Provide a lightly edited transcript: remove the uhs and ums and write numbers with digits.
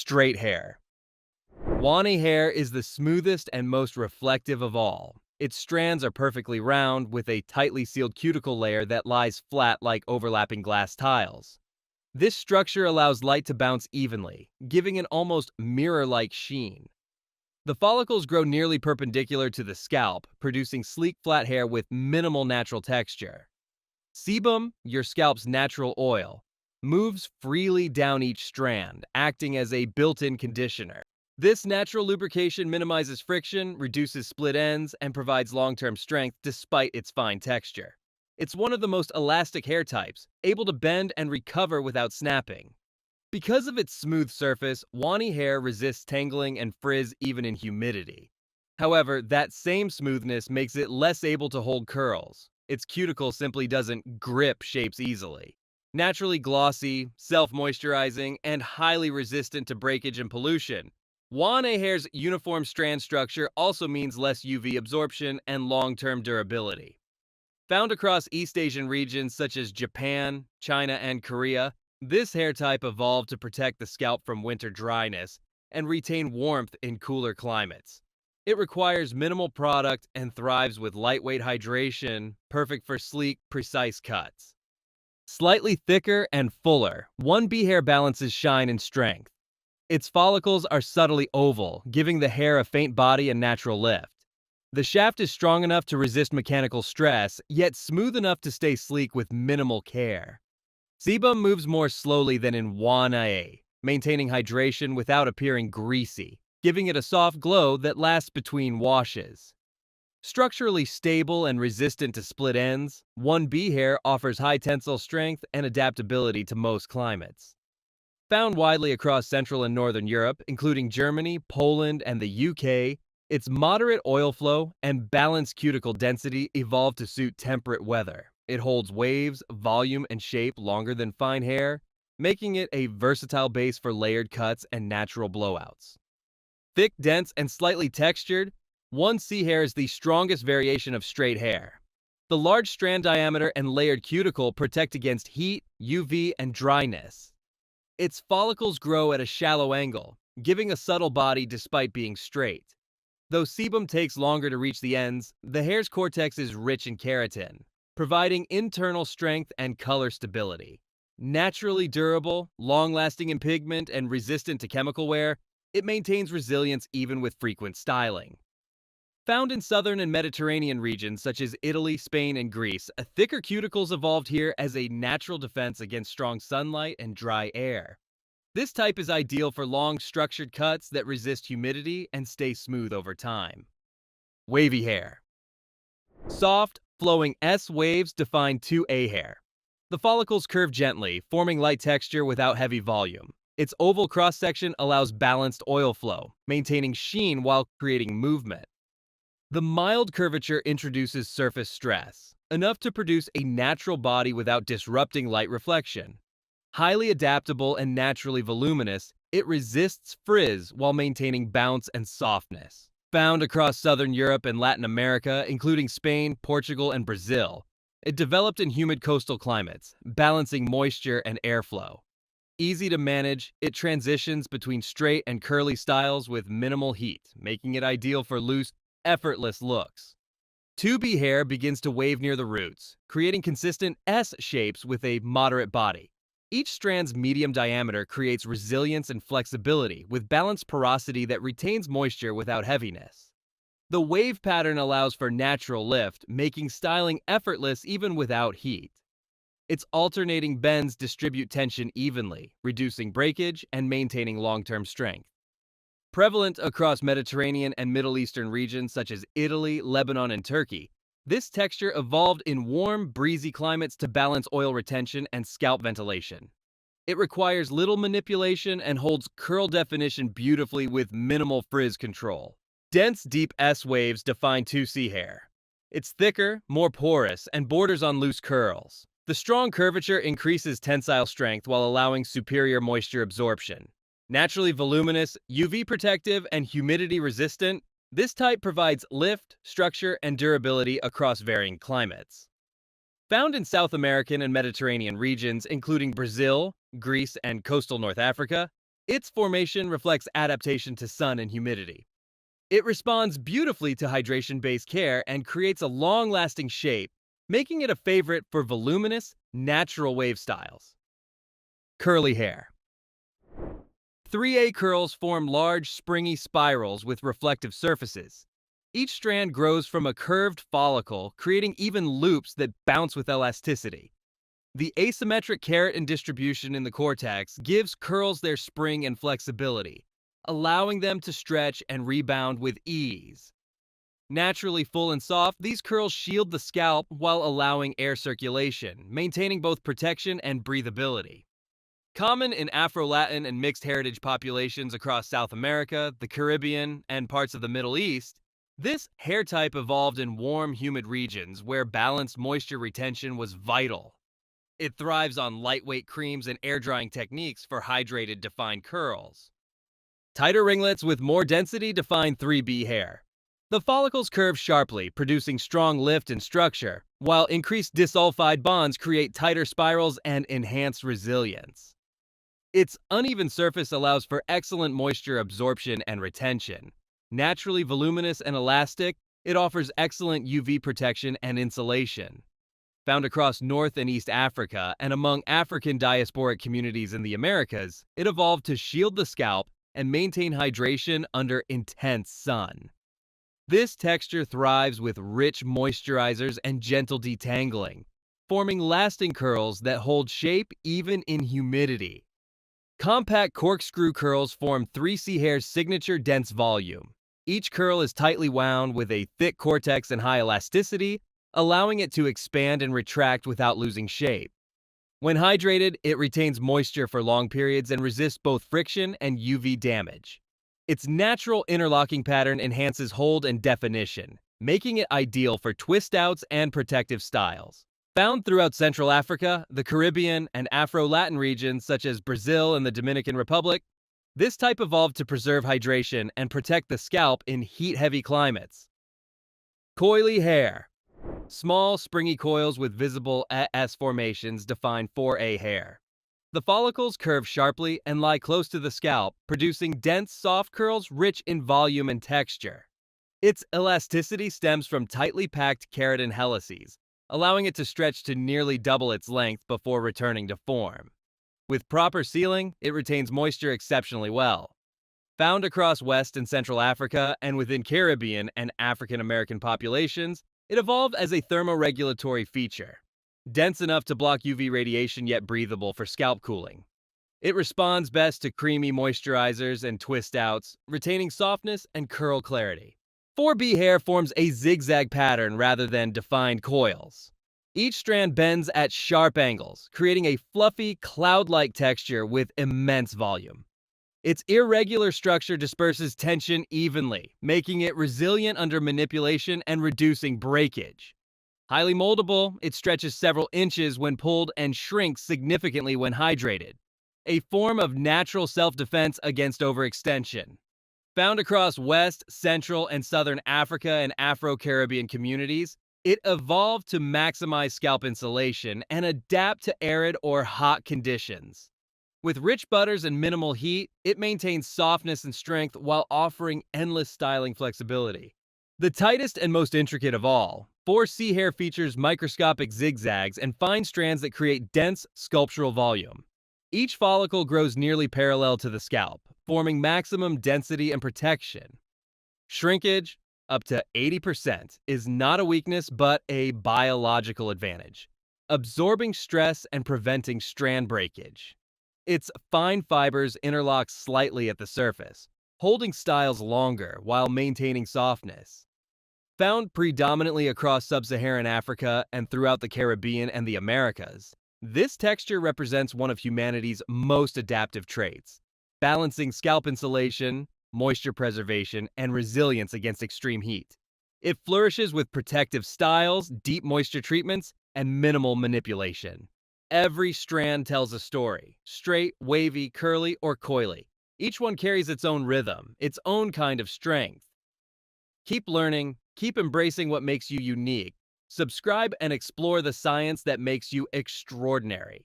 Straight hair. Wani hair is the smoothest and most reflective of all. Its strands are perfectly round, with a tightly sealed cuticle layer that lies flat like overlapping glass tiles. This structure allows light to bounce evenly, giving an almost mirror-like sheen. The follicles grow nearly perpendicular to the scalp, producing sleek flat hair with minimal natural texture. Sebum, your scalp's natural oil, moves freely down each strand, acting as a built-in conditioner. This natural lubrication minimizes friction, reduces split ends, and provides long-term strength despite its fine texture. It's one of the most elastic hair types, able to bend and recover without snapping. Because of its smooth surface, Wani hair resists tangling and frizz even in humidity. However, that same smoothness makes it less able to hold curls. Its cuticle simply doesn't grip shapes easily. Naturally glossy, self-moisturizing, and highly resistant to breakage and pollution, Wani hair's uniform strand structure also means less UV absorption and long-term durability. Found across East Asian regions such as Japan, China, and Korea, this hair type evolved to protect the scalp from winter dryness and retain warmth in cooler climates. It requires minimal product and thrives with lightweight hydration, perfect for sleek, precise cuts. Slightly thicker and fuller, 1B hair balances shine and strength. Its follicles are subtly oval, giving the hair a faint body and natural lift. The shaft is strong enough to resist mechanical stress, yet smooth enough to stay sleek with minimal care. Sebum moves more slowly than in Wani, maintaining hydration without appearing greasy, giving it a soft glow that lasts between washes. Structurally stable and resistant to split ends, 1B hair offers high tensile strength and adaptability to most climates. Found widely across Central and Northern Europe, including Germany, Poland, and the UK, its moderate oil flow and balanced cuticle density evolved to suit temperate weather. It holds waves, volume, and shape longer than fine hair, making it a versatile base for layered cuts and natural blowouts. Thick, dense, and slightly textured, 1C hair is the strongest variation of straight hair. The large strand diameter and layered cuticle protect against heat, UV, and dryness. Its follicles grow at a shallow angle, giving a subtle body despite being straight. Though sebum takes longer to reach the ends, the hair's cortex is rich in keratin, providing internal strength and color stability. Naturally durable, long-lasting in pigment, and resistant to chemical wear, it maintains resilience even with frequent styling. Found in southern and Mediterranean regions such as Italy, Spain, and Greece, a thicker cuticles evolved here as a natural defense against strong sunlight and dry air. This type is ideal for long, structured cuts that resist humidity and stay smooth over time. Wavy hair. Soft, flowing S waves define 2A hair. The follicles curve gently, forming light texture without heavy volume. Its oval cross-section allows balanced oil flow, maintaining sheen while creating movement. The mild curvature introduces surface stress, enough to produce a natural body without disrupting light reflection. Highly adaptable and naturally voluminous, it resists frizz while maintaining bounce and softness. Found across southern Europe and Latin America, including Spain, Portugal, and Brazil, it developed in humid coastal climates, balancing moisture and airflow. Easy to manage, it transitions between straight and curly styles with minimal heat, making it ideal for loose, effortless looks. 2B hair begins to wave near the roots, creating consistent S shapes with a moderate body. Each strand's medium diameter creates resilience and flexibility with balanced porosity that retains moisture without heaviness. The wave pattern allows for natural lift, making styling effortless even without heat. Its alternating bends distribute tension evenly, reducing breakage and maintaining long-term strength. Prevalent across Mediterranean and Middle Eastern regions such as Italy, Lebanon, and Turkey, this texture evolved in warm, breezy climates to balance oil retention and scalp ventilation. It requires little manipulation and holds curl definition beautifully with minimal frizz control. Dense, deep S waves define 2C hair. It's thicker, more porous, and borders on loose curls. The strong curvature increases tensile strength while allowing superior moisture absorption. Naturally voluminous, UV protective, and humidity resistant, this type provides lift, structure, and durability across varying climates. Found in South American and Mediterranean regions, including Brazil, Greece, and coastal North Africa, Its formation reflects adaptation to sun and humidity. It responds beautifully to hydration-based care and creates a long-lasting shape, making it a favorite for voluminous, natural wave styles. Curly hair. 3A curls form large, springy spirals with reflective surfaces. Each strand grows from a curved follicle, creating even loops that bounce with elasticity. The asymmetric keratin distribution in the cortex gives curls their spring and flexibility, allowing them to stretch and rebound with ease. Naturally full and soft, these curls shield the scalp while allowing air circulation, maintaining both protection and breathability. Common in Afro-Latin and mixed heritage populations across South America, the Caribbean, and parts of the Middle East, this hair type evolved in warm, humid regions where balanced moisture retention was vital. It thrives on lightweight creams and air-drying techniques for hydrated, defined curls. Tighter ringlets with more density define 3B hair. The follicles curve sharply, producing strong lift and structure, while increased disulfide bonds create tighter spirals and enhanced resilience. Its uneven surface allows for excellent moisture absorption and retention. Naturally voluminous and elastic, it offers excellent UV protection and insulation. Found across North and East Africa and among African diasporic communities in the Americas, it evolved to shield the scalp and maintain hydration under intense sun. This texture thrives with rich moisturizers and gentle detangling, forming lasting curls that hold shape even in humidity. Compact corkscrew curls form 3C hair's signature dense volume. Each curl is tightly wound with a thick cortex and high elasticity, allowing it to expand and retract without losing shape. When hydrated, it retains moisture for long periods and resists both friction and UV damage. Its natural interlocking pattern enhances hold and definition, making it ideal for twist-outs and protective styles. Found throughout Central Africa, the Caribbean, and Afro-Latin regions such as Brazil and the Dominican Republic, this type evolved to preserve hydration and protect the scalp in heat-heavy climates. Coily hair. Small, springy coils with visible S formations define 4A hair. The follicles curve sharply and lie close to the scalp, producing dense, soft curls rich in volume and texture. Its elasticity stems from tightly packed keratin helices, allowing it to stretch to nearly double its length before returning to form. With proper sealing, it retains moisture exceptionally well. Found across West and Central Africa and within Caribbean and African American populations, it evolved as a thermoregulatory feature. Dense enough to block UV radiation yet breathable for scalp cooling. It responds best to creamy moisturizers and twist-outs, retaining softness and curl clarity. 4B hair forms a zigzag pattern rather than defined coils. Each strand bends at sharp angles, creating a fluffy, cloud-like texture with immense volume. Its irregular structure disperses tension evenly, making it resilient under manipulation and reducing breakage. Highly moldable, it stretches several inches when pulled and shrinks significantly when hydrated, a form of natural self-defense against overextension. Found across West, Central, and Southern Africa and Afro-Caribbean communities, it evolved to maximize scalp insulation and adapt to arid or hot conditions. With rich butters and minimal heat, it maintains softness and strength while offering endless styling flexibility. The tightest and most intricate of all, 4C hair features microscopic zigzags and fine strands that create dense, sculptural volume. Each follicle grows nearly parallel to the scalp, forming maximum density and protection. Shrinkage, up to 80%, is not a weakness but a biological advantage, absorbing stress and preventing strand breakage. Its fine fibers interlock slightly at the surface, holding styles longer while maintaining softness. Found predominantly across sub-Saharan Africa and throughout the Caribbean and the Americas, this texture represents one of humanity's most adaptive traits, balancing scalp insulation, moisture preservation, and resilience against extreme heat. It flourishes with protective styles, deep moisture treatments, and minimal manipulation. Every strand tells a story, straight, wavy, curly, or coily. Each one carries its own rhythm, its own kind of strength. Keep learning, keep embracing what makes you unique. Subscribe and explore the science that makes you extraordinary.